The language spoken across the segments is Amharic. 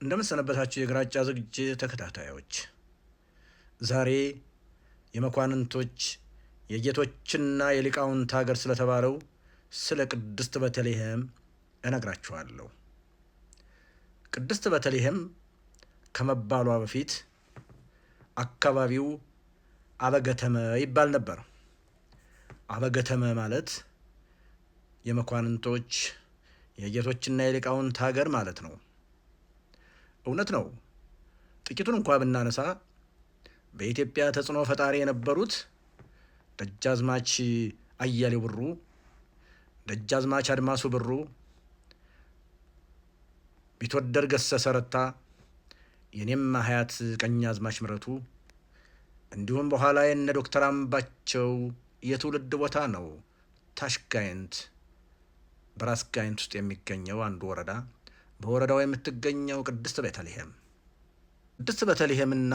እንደምን ሰነበታችሁ የግራጫ ዝግጅት ተከታታዮች። ዛሬ የመኳንንቶች የጌቶችና የሊቃውንት ሀገር ስለተባለው ስለ ቅድስት ቤተልሔም እነግራችኋለሁ። ቅድስት ቤተልሔም ከመባሏ በፊት አካባቢው አበገተመ ይባል ነበር። አበገተመ ማለት የመኳንንቶች የጌቶችና የሊቃውንት ሀገር ማለት ነው። እውነት ነው። ጥቂቱን እንኳ ብናነሳ በኢትዮጵያ ተጽዕኖ ፈጣሪ የነበሩት ደጃዝማች አያሌው ብሩ፣ ደጃዝማች አድማሱ ብሩ፣ ቢትወደድ ገሰሰ ረታ፣ የኔም ሀያት ቀኛዝማች ምረቱ እንዲሁም በኋላ የነ ዶክተር አምባቸው የትውልድ ቦታ ነው። ታሽጋይንት በራስ ጋይንት ውስጥ የሚገኘው አንዱ ወረዳ፣ በወረዳው የምትገኘው ቅድስት ቤተልሔም። ቅድስት ቤተልሔምና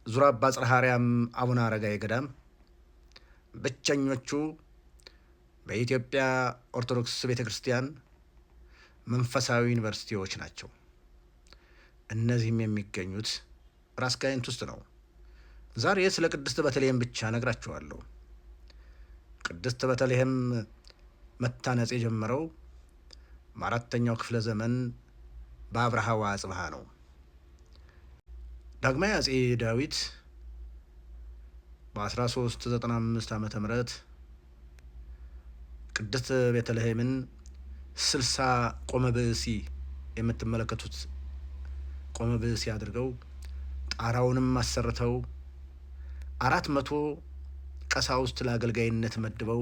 ዙራባ ጽርሐ አርያም አቡነ አረጋዊ ገዳም ብቸኞቹ በኢትዮጵያ ኦርቶዶክስ ቤተ ክርስቲያን መንፈሳዊ ዩኒቨርሲቲዎች ናቸው። እነዚህም የሚገኙት ራስ ጋይንት ውስጥ ነው። ዛሬ ስለ ቅድስት ቤተልሔም ብቻ ነግራችኋለሁ። ቅድስት ቤተልሔም መታነጽ የጀመረው በአራተኛው ክፍለ ዘመን በአብርሃ ወአጽብሃ ነው። ዳግማዊ አጼ ዳዊት በ1395 ዓመተ ምህረት ቅድስት ቤተልሔምን 60 ቆመ ብእሲ የምትመለከቱት ቆመ ብእሲ አድርገው ጣራውንም አሰርተው 400 ቀሳውስት ለአገልጋይነት መድበው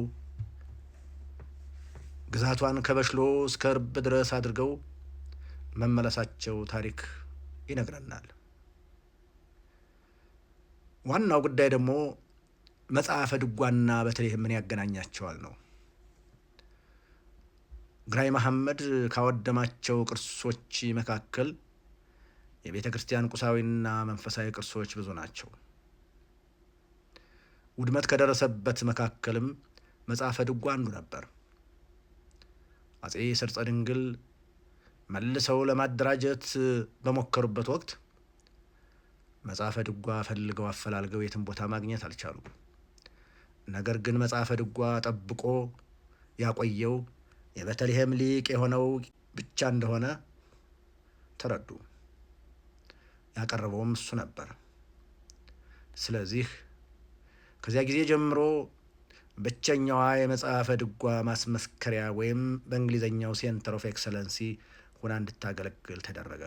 ግዛቷን ከበሽሎ እስከ ርብ ድረስ አድርገው መመለሳቸው ታሪክ ይነግረናል። ዋናው ጉዳይ ደግሞ መጽሐፈ ድጓና ቤተልሔምን ያገናኛቸዋል ነው። ግራኝ መሐመድ ካወደማቸው ቅርሶች መካከል የቤተ ክርስቲያን ቁሳዊና መንፈሳዊ ቅርሶች ብዙ ናቸው። ውድመት ከደረሰበት መካከልም መጽሐፈ ድጓ አንዱ ነበር። አጼ ሰርጸ ድንግል መልሰው ለማደራጀት በሞከሩበት ወቅት መጽሐፈ ድጓ ፈልገው አፈላልገው የትም ቦታ ማግኘት አልቻሉም። ነገር ግን መጽሐፈ ድጓ ጠብቆ ያቆየው የቤተልሔም ሊቅ የሆነው ብቻ እንደሆነ ተረዱ። ያቀረበውም እሱ ነበር። ስለዚህ ከዚያ ጊዜ ጀምሮ ብቸኛዋ የመጽሐፈ ድጓ ማስመስከሪያ ወይም በእንግሊዝኛው ሴንተር ኦፍ ኤክሰለንሲ ሆና እንድታገለግል ተደረገ።